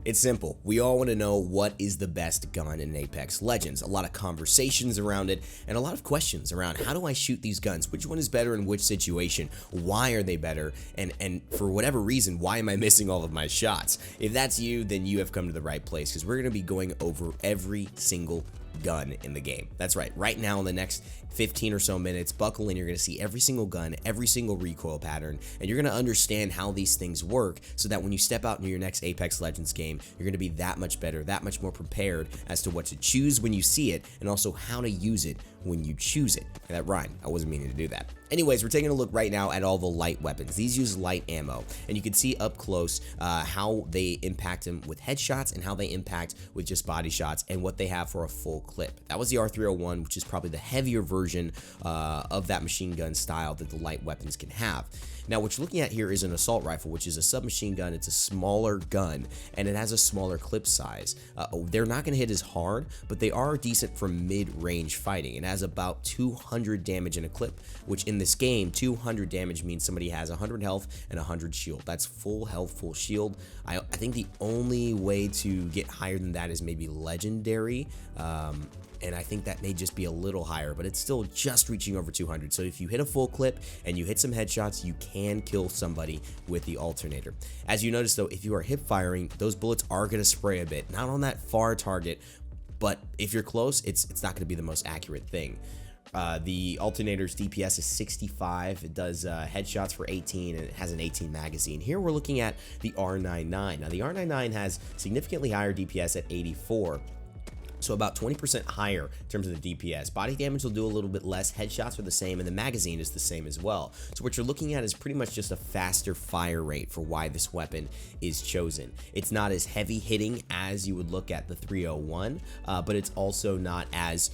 It's simple. We all want to know what is the best gun in Apex Legends. A lot of conversations around it and a lot of questions around how do I shoot these guns? Which one is better in which situation? Why are they better? And for whatever reason, why am I missing all of my shots? If that's you, then you have come to the right place because we're going to be going over every single gun in the game. That's right. Right now in the next 15 or so minutes, buckle in, you're going to see every single gun, every single recoil pattern, and you're going to understand how these things work so that when you step out into your next Apex Legends game, you're going to be that much better, that much more prepared as to what to choose when you see it and also how to use it when you choose it. That rhymed. I wasn't meaning to do that. Anyways, we're taking a look right now at all the light weapons. These use light ammo, and you can see up close how they impact them with headshots and how they impact with just body shots and what they have for a full clip. That was the R301, which is probably the heavier version of that machine gun style that the light weapons can have. Now, what you're looking at here is an assault rifle, which is a submachine gun. It's a smaller gun, and it has a smaller clip size. They're not going to hit as hard, but they are decent for mid-range fighting. It has about 200 damage in a clip, which in this game, 200 damage means somebody has 100 health and 100 shield. That's full health, full shield. I think the only way to get higher than that is maybe legendary. And I think that may just be a little higher, but it's still just reaching over 200. So if you hit a full clip and you hit some headshots, you can kill somebody with the alternator. As you notice though, if you are hip firing, those bullets are going to spray a bit, not on that far target, but if you're close, it's not going to be the most accurate thing. The alternator's DPS is 65. It does headshots for 18, and it has an 18 magazine. Here we're looking at the R99. Now the R99 has significantly higher DPS at 84. So about 20% higher in terms of the DPS. Body damage will do a little bit less, headshots are the same, and the magazine is the same as well. So what you're looking at is pretty much just a faster fire rate for why this weapon is chosen. It's not as heavy hitting as you would look at the 301, but it's also not as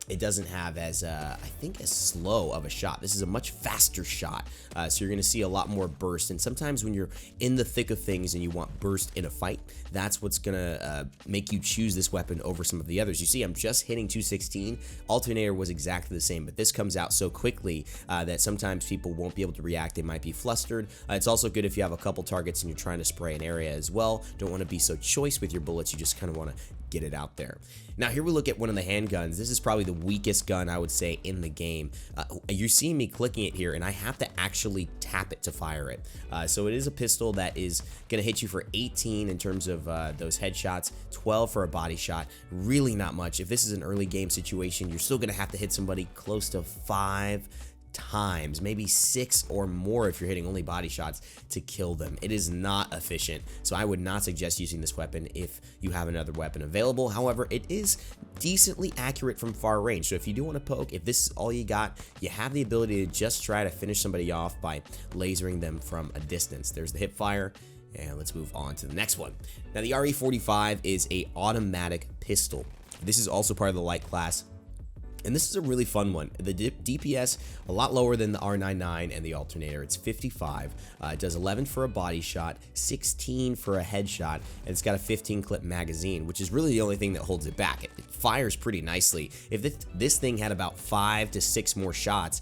it doesn't have as, I think, as slow of a shot. This is a much faster shot, so you're going to see a lot more burst. And sometimes when you're in the thick of things and you want burst in a fight, that's what's going to make you choose this weapon over some of the others. You see, I'm just hitting 216. Alternator was exactly the same, but this comes out so quickly that sometimes people won't be able to react. They might be flustered. It's also good if you have a couple targets and you're trying to spray an area as well. Don't want to be so choice with your bullets. You just kind of want to get it out there. Now here we look at one of the handguns. This is probably the weakest gun I would say in the game. You're seeing me clicking it here and I have to actually tap it to fire it. So it is a pistol that is going to hit you for 18 in terms of those headshots, 12 for a body shot. Really not much. If this is an early game situation, you're still going to have to hit somebody close to 5 times, maybe 6 or more if you're hitting only body shots to kill them. It is not efficient, so I would not suggest using this weapon if you have another weapon available. However, it is decently accurate from far range, so if you do want to poke, if this is all you got, you have the ability to just try to finish somebody off by lasering them from a distance. There's the hip fire. And let's move on to the next one. Now the RE45 is a automatic pistol. This is also part of the light class. And this is a really fun one. The DPS, a lot lower than the R99 and the alternator. It's 55. It does 11 for a body shot, 16 for a headshot, and it's got a 15 clip magazine, which is really the only thing that holds it back. It fires pretty nicely. If this thing had about 5 to 6 more shots,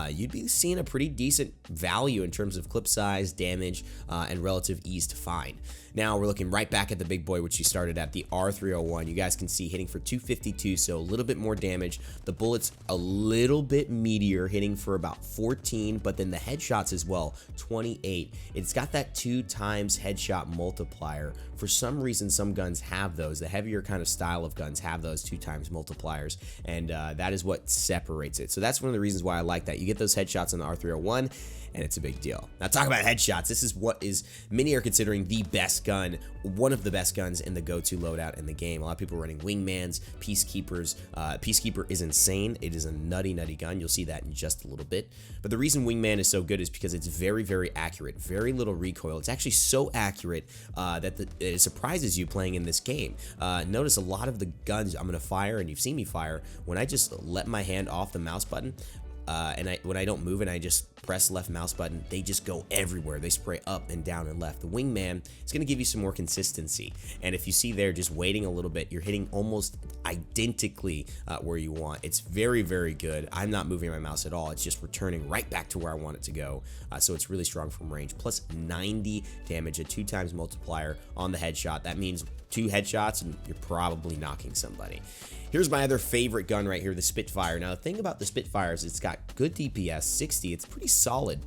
you'd be seeing a pretty decent value in terms of clip size, damage, and relative ease to find. Now we're looking right back at the big boy, which you started at, the R301. You guys can see hitting for 252, so a little bit more damage. The bullets a little bit meatier, hitting for about 14, but then the headshots as well, 28. It's got that 2 times headshot multiplier. For some reason, some guns have those. The heavier kind of style of guns have those 2 times multipliers, and that is what separates it. So that's one of the reasons why I like that. You get those headshots on the R301, and it's a big deal. Now talk about headshots. This is what is many are considering the best gun, one of the best guns in the go-to loadout in the game. A lot of people are running Wingmans, Peacekeepers. Peacekeeper is insane. It is a nutty gun. You'll see that in just a little bit. But the reason Wingman is so good is because it's very, very accurate. Very little recoil. It's actually so accurate that it surprises you playing in this game. Notice a lot of the guns I'm going to fire, and you've seen me fire, when I just let my hand off the mouse button, when I don't move and I just press left mouse button, they just go everywhere. They spray up and down and left. The wingman is going to give you some more consistency. And if you see there, just waiting a little bit, you're hitting almost identically where you want. It's very, very good. I'm not moving my mouse at all. It's just returning right back to where I want it to go. So it's really strong from range. Plus 90 damage, a 2x multiplier on the headshot. That means 2 headshots and you're probably knocking somebody. Here's my other favorite gun right here, the Spitfire. Now, the thing about the Spitfire is it's got good DPS, 60. It's pretty solid.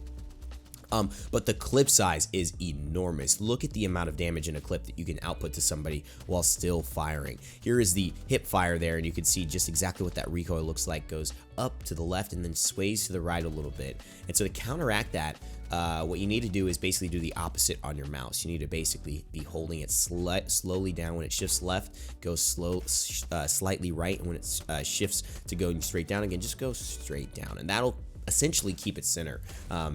But the clip size is enormous. Look at the amount of damage in a clip that you can output to somebody while still firing. Here is the hip fire there, and you can see just exactly what that recoil looks like. Goes up to the left and then sways to the right a little bit. And so to counteract that, what you need to do is basically do the opposite on your mouse. You need to basically be holding it slowly down. When it shifts left, go slightly right, and when it shifts to going straight down again, just go straight down, and that'll essentially keep it center.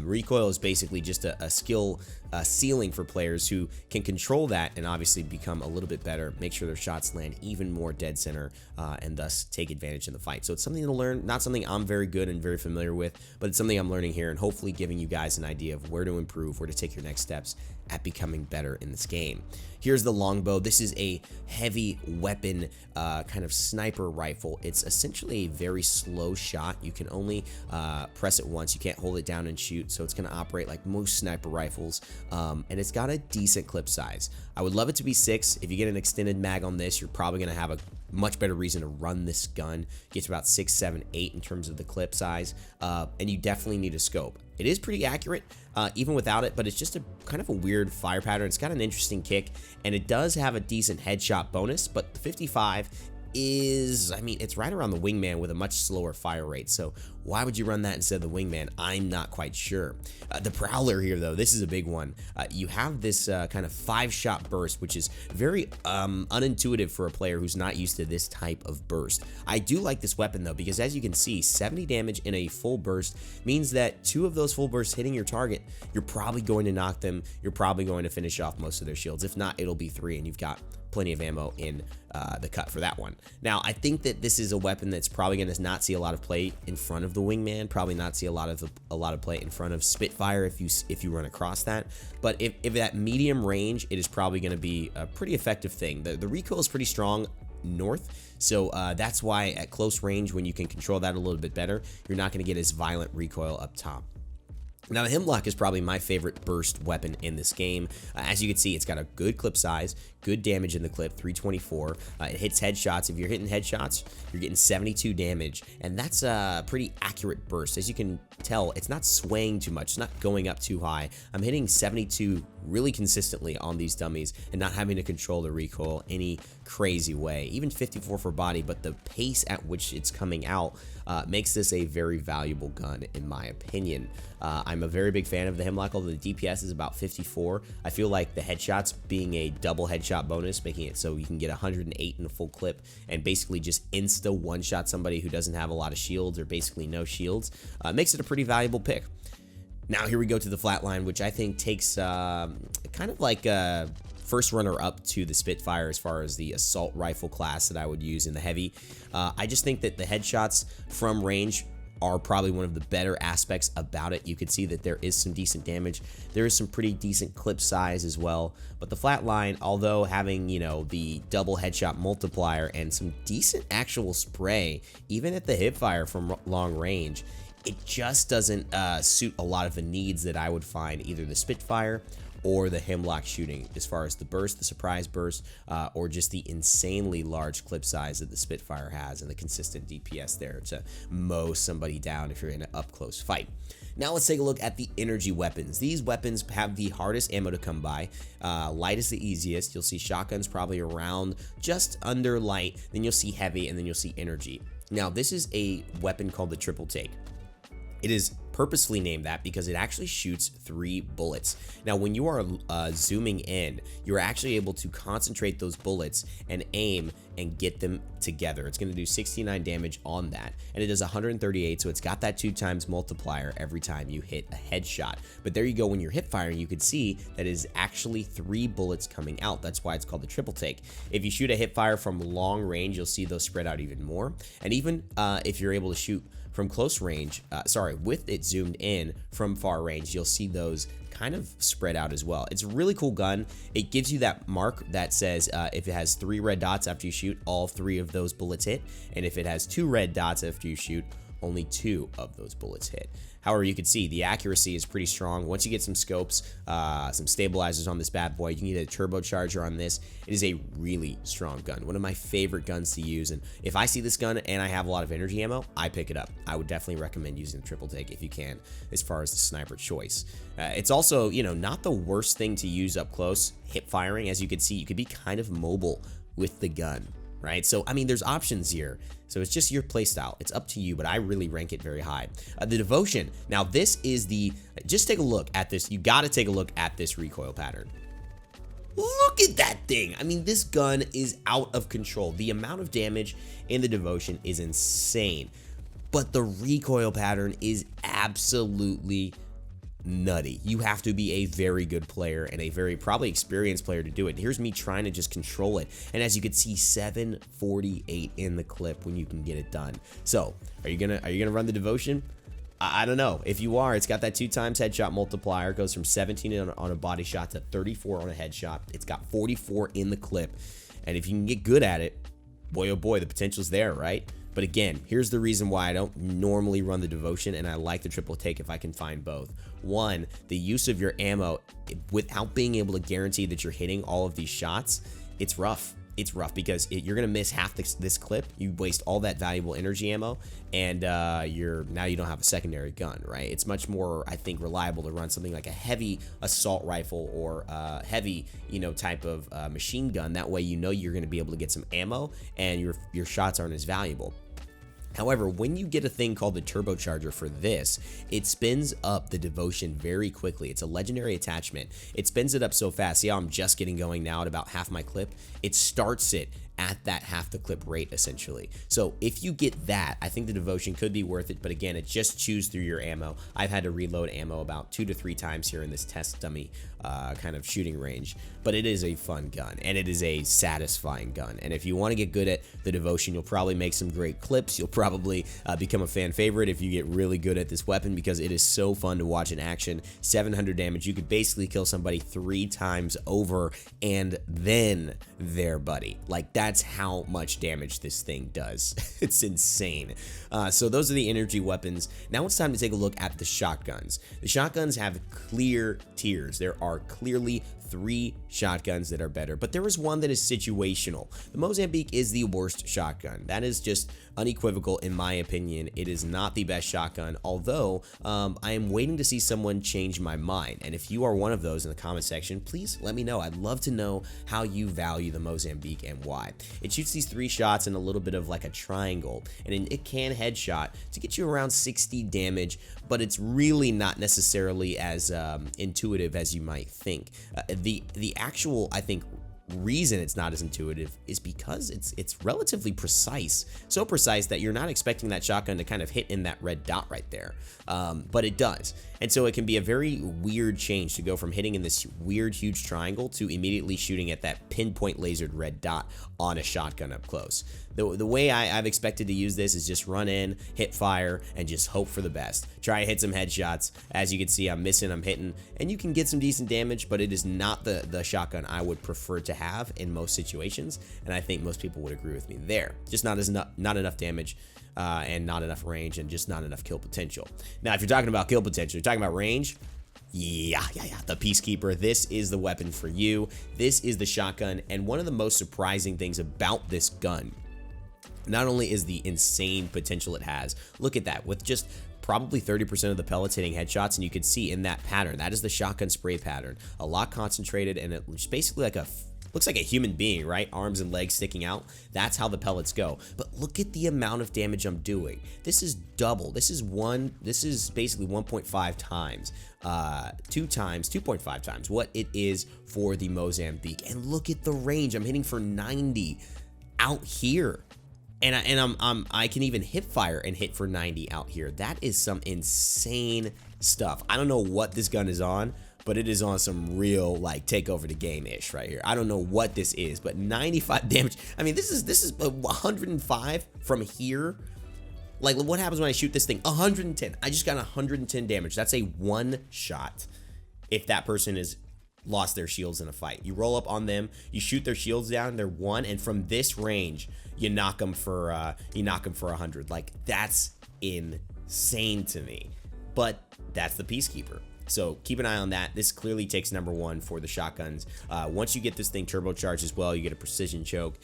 Recoil is basically just a skill ceiling for players who can control that and obviously become a little bit better, make sure their shots land even more dead center, and thus take advantage in the fight. So it's something to learn, not something I'm very good and very familiar with, but it's something I'm learning here and hopefully giving you guys an idea of where to improve, where to take your next steps at becoming better in this game. Here's the longbow. This is a heavy weapon, kind of sniper rifle. It's essentially a very slow shot. You can only press it once. You can't hold it down and shoot, so it's going to operate like most sniper rifles, and it's got a decent clip size. I would love it to be 6. If you get an extended mag on this, you're probably going to have a much better reason to run this gun. Gets about 6, 7, 8 in terms of the clip size, and you definitely need a scope. It is pretty accurate, even without it, but it's just a kind of a weird fire pattern. It's got an interesting kick, and it does have a decent headshot bonus, but the 55 is, I mean, it's right around the wingman with a much slower fire rate. So why would you run that instead of the wingman? I'm not quite sure. The Prowler here, though, this is a big one. You have this kind of 5-shot burst, which is very unintuitive for a player who's not used to this type of burst. I do like this weapon, though, because as you can see, 70 damage in a full burst means that 2 of those full bursts hitting your target, you're probably going to knock them. You're probably going to finish off most of their shields. If not, it'll be 3, and you've got plenty of ammo in the cut for that one. Now, I think that this is a weapon that's probably going to not see a lot of play in front of the wingman, probably not see a lot of play in front of Spitfire if you run across that. But if at medium range, it is probably going to be a pretty effective thing. The recoil is pretty strong north, so that's why at close range, when you can control that a little bit better, you're not going to get as violent recoil up top. Now, the Hemlock is probably my favorite burst weapon in this game. As you can see, it's got a good clip size, good damage in the clip, 324. It hits headshots. If you're hitting headshots, you're getting 72 damage, and that's a pretty accurate burst. As you can tell, it's not swaying too much. It's not going up too high. I'm hitting 72 really consistently on these dummies and not having to control the recoil any crazy way. Even 54 for body, but the pace at which it's coming out makes this a very valuable gun, in my opinion. I'm a very big fan of the Hemlock, although the DPS is about 54. I feel like the headshots being a double headshot bonus, making it so you can get 108 in a full clip and basically just insta one-shot somebody who doesn't have a lot of shields or basically no shields, makes it a pretty valuable pick. Now here we go to the Flatline, which I think takes kind of like a first runner up to the Spitfire as far as the assault rifle class that I would use in the heavy. I just think that the headshots from range are probably one of the better aspects about it. You can see that there is some decent damage. There is some pretty decent clip size as well. But the Flatline, although having, you know, the double headshot multiplier and some decent actual spray, even at the hipfire from long range, it just doesn't suit a lot of the needs that I would find either the Spitfire or the Hemlock shooting, as far as the burst, the surprise burst, or just the insanely large clip size that the Spitfire has and the consistent DPS there to mow somebody down if you're in an up-close fight. Now let's take a look at the energy weapons. These weapons have the hardest ammo to come by. Light is the easiest. You'll see shotguns probably around just under light, then you'll see heavy, and then you'll see energy. Now this is a weapon called the triple take. It is purposely named that because it actually shoots 3 bullets. Now, when you are zooming in, you're actually able to concentrate those bullets and aim and get them together. It's going to do 69 damage on that, and it does 138, so it's got that 2x multiplier every time you hit a headshot. But there you go, when you're hip firing, you can see that it is actually 3 bullets coming out. That's why it's called the triple take. If you shoot a hip fire from long range, you'll see those spread out even more. And even if you're able to shoot from close range, with it zoomed in from far range, you'll see those kind of spread out as well. It's a really cool gun. It gives you that mark that says if it has 3 red dots after you shoot, all 3 of those bullets hit, and if it has 2 red dots after you shoot, only 2 of those bullets hit. However, you can see the accuracy is pretty strong. Once you get some scopes, some stabilizers on this bad boy, you can get a turbocharger on this. It is a really strong gun. One of my favorite guns to use. And if I see this gun and I have a lot of energy ammo, I pick it up. I would definitely recommend using the triple take if you can, as far as the sniper choice. It's also, you know, not the worst thing to use up close. Hip firing, as you can see, you could be kind of mobile with the gun, right? So, I mean, there's options here. So it's just your playstyle. It's up to you, but I really rank it very high. The devotion. Now, this is just take a look at this. You got to take a look at this recoil pattern. Look at that thing. I mean, this gun is out of control. The amount of damage in the devotion is insane, but the recoil pattern is absolutely nutty. You have to be a very good player and a very probably experienced player to do it. Here's me trying to just control it, and as you can see, 748 in the clip when you can get it done. So are you gonna run the devotion? I don't know. If you are, it's got that 2 times headshot multiplier. It goes from 17 on a body shot to 34 on a headshot. It's got 44 in the clip, and if you can get good at it, boy oh boy, the potential's there, right? But again, here's the reason why I don't normally run the devotion, and I like the triple take if I can find both. One, the use of your ammo without being able to guarantee that you're hitting all of these shots, it's rough. It's rough because you're gonna miss half this clip. You waste all that valuable energy ammo, and now you don't have a secondary gun, right? It's much more, I think, reliable to run something like a heavy assault rifle or heavy, type of machine gun. That way, you're gonna be able to get some ammo, and your shots aren't as valuable. However, when you get a thing called the turbocharger for this, it spins up the devotion very quickly. It's a legendary attachment. It spins it up so fast. See how I'm just getting going now at about half my clip? It starts it at that half the clip rate, essentially. So if you get that, I think the devotion could be worth it, but again, it just chews through your ammo. I've had to reload ammo about 2 to 3 times here in this test dummy kind of shooting range, but it is a fun gun, and it is a satisfying gun. And if you want to get good at the devotion, you'll probably make some great clips. You'll probably become a fan favorite if you get really good at this weapon, because it is so fun to watch in action. 700 damage. You could basically kill somebody 3 times over, and then their buddy. Like, that's how much damage this thing does. It's insane. So those are the energy weapons. Now it's time to take a look at the shotguns. The shotguns have clear tiers. There are clearly 3 shotguns that are better, but there is one that is situational. The Mozambique is the worst shotgun. That is just unequivocal in my opinion. It is not the best shotgun, although I am waiting to see someone change my mind. And if you are one of those in the comment section, please let me know. I'd love to know how you value the Mozambique and why. It shoots these 3 shots in a little bit of like a triangle, and it can headshot to get you around 60 damage, but it's really not necessarily as intuitive as you might think. The actual, I think, reason it's not as intuitive is because it's relatively precise. So precise that you're not expecting that shotgun to kind of hit in that red dot right there, but it does. And so it can be a very weird change to go from hitting in this weird huge triangle to immediately shooting at that pinpoint lasered red dot on a shotgun up close. The way I've expected to use this is just run in, hit fire, and just hope for the best. Try to hit some headshots. As you can see, I'm missing, I'm hitting, and you can get some decent damage, but it is not the shotgun I would prefer to have in most situations, and I think most people would agree with me there. Just not enough damage, and not enough range, and just not enough kill potential. Now, if you're talking about kill potential, you're talking about range, yeah, the Peacekeeper, this is the weapon for you. This is the shotgun, and one of the most surprising things about this gun, not only is the insane potential it has, look at that, with just probably 30% of the pellets hitting headshots, and you can see in that pattern, that is the shotgun spray pattern, a lot concentrated, and it's basically like looks like a human being, right? Arms and legs sticking out. That's how the pellets go. But look at the amount of damage I'm doing. This is double. This is basically 1.5 times, 2.5 times what it is for the Mozambique. And look at the range. I'm hitting for 90 out here. And I can even hip fire and hit for 90 out here. That is some insane stuff. I don't know what this gun is on, but it is on some real, like, take over the game-ish right here. I don't know what this is, but 95 damage. I mean, this is 105 from here Like, what happens when I shoot this thing? 110. I just got 110 damage. That's a one shot if that person is lost their shields in a fight. You roll up on them, you shoot their shields down, they're one, and from this range, you knock them for 100. Like, that's insane to me. But that's the Peacekeeper. So keep an eye on that. This clearly takes number one for the shotguns. Once you get this thing turbocharged as well, you get a precision choke,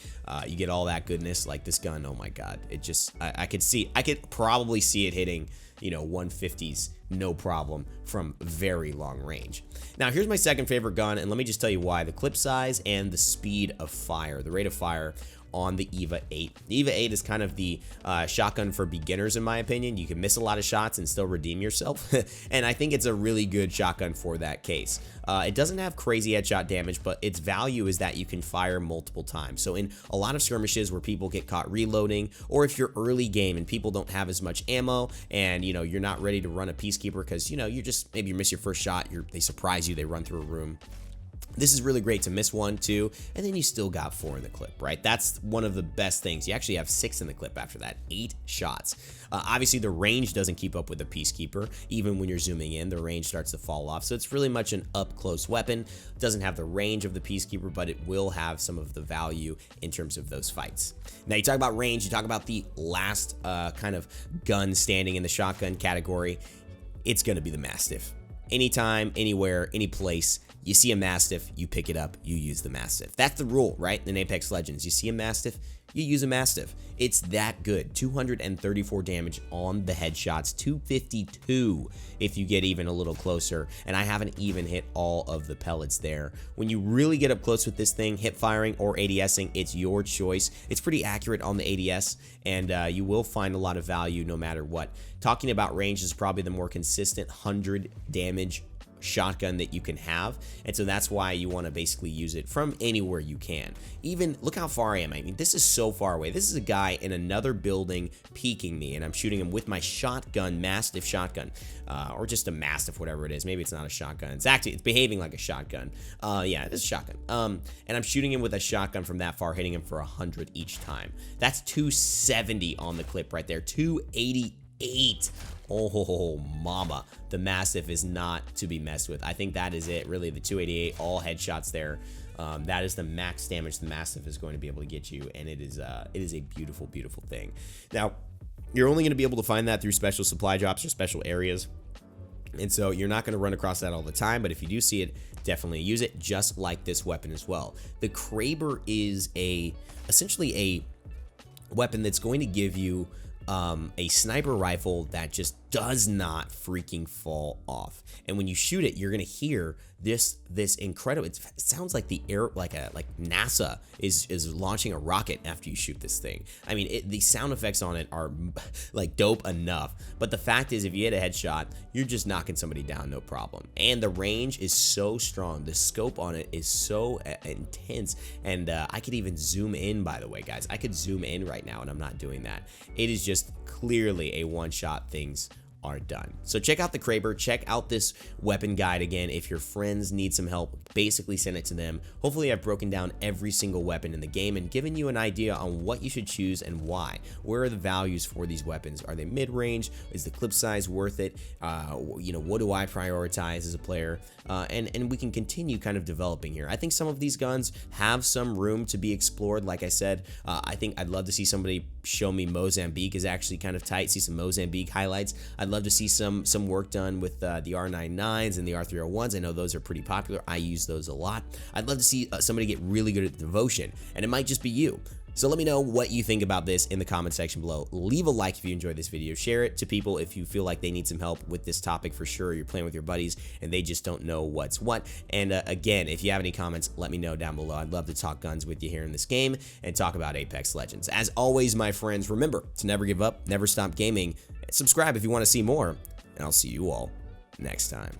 you get all that goodness. Like, this gun, oh my god, it just, I could probably see it hitting, you know, 150s no problem from very long range. Now here's my second favorite gun, and let me just tell you why. The clip size and the speed of fire, the rate of fire on the EVA 8. The EVA 8 is kind of the shotgun for beginners, in my opinion. You can miss a lot of shots and still redeem yourself, and I think it's a really good shotgun for that case. It doesn't have crazy headshot damage, but its value is that you can fire multiple times. So in a lot of skirmishes where people get caught reloading, or if you're early game and people don't have as much ammo, and you know you're not ready to run a Peacekeeper because you know maybe you miss your first shot, they surprise you, they run through a room. This is really great to miss 1, 2, and then you still got 4 in the clip, right? That's one of the best things. You actually have 6 in the clip after that, 8 shots. Obviously, the range doesn't keep up with the Peacekeeper. Even when you're zooming in, the range starts to fall off. So it's really much an up-close weapon. It doesn't have the range of the Peacekeeper, but it will have some of the value in terms of those fights. Now, you talk about range, you talk about the last kind of gun standing in the shotgun category. It's going to be the Mastiff. Anytime, anywhere, any place, you see a Mastiff, you pick it up, you use the Mastiff. That's the rule, right? In Apex Legends, you see a Mastiff, you use a Mastiff. It's that good. 234 damage on the headshots, 252 if you get even a little closer, and I haven't even hit all of the pellets there. When you really get up close with this thing, hip firing or ADSing, it's your choice. It's pretty accurate on the ADS, and you will find a lot of value no matter what. Talking about range is probably the more consistent 100 damage shotgun that you can have, and so that's why you want to basically use it from anywhere you can. Even look how far I am. I mean, this is so far away. This is a guy in another building peeking me, and I'm shooting him with my shotgun, Mastiff shotgun, or just a Mastiff, whatever it is. Maybe it's not a shotgun. It's behaving like a shotgun. Yeah, it's a shotgun. And I'm shooting him with a shotgun from that far, hitting him for 100 each time. That's 270 on the clip right there. 288. Oh, mama. The Mastiff is not to be messed with. I think that is it, really. The 288, all headshots there. That is the max damage the Mastiff is going to be able to get you, and it is a beautiful, beautiful thing. Now, you're only going to be able to find that through special supply drops or special areas, and so you're not going to run across that all the time, but if you do see it, definitely use it, just like this weapon as well. The Kraber is essentially a weapon that's going to give you a sniper rifle that just does not freaking fall off, and when you shoot it, you're gonna hear this incredible. It sounds like the air, like NASA is launching a rocket after you shoot this thing. I mean, the sound effects on it are like dope enough, but the fact is, if you hit a headshot, you're just knocking somebody down, no problem. And the range is so strong. The scope on it is so intense, and I could even zoom in. By the way, guys, I could zoom in right now, and I'm not doing that. It is just clearly a one-shot things are done. So check out the Kraber, check out this weapon guide again. If your friends need some help, basically send it to them. Hopefully I've broken down every single weapon in the game and given you an idea on what you should choose and why. Where are the values for these weapons? Are they mid-range? Is the clip size worth it? You know, what do I prioritize as a player? And we can continue kind of developing here. I think some of these guns have some room to be explored. Like I said, I think I'd love to see somebody show me Mozambique is actually kind of tight, see some Mozambique highlights. I'd love to see some work done with the R99s and the R301s. I know those are pretty popular. I use those a lot. I'd love to see somebody get really good at devotion, and it might just be you. So let me know what you think about this in the comment section below. Leave a like if you enjoyed this video. Share it to people if you feel like they need some help with this topic for sure. You're playing with your buddies and they just don't know what's what. And again, if you have any comments, let me know down below. I'd love to talk guns with you here in this game and talk about Apex Legends. As always, my friends, remember to never give up, never stop gaming. Subscribe if you want to see more, and I'll see you all next time.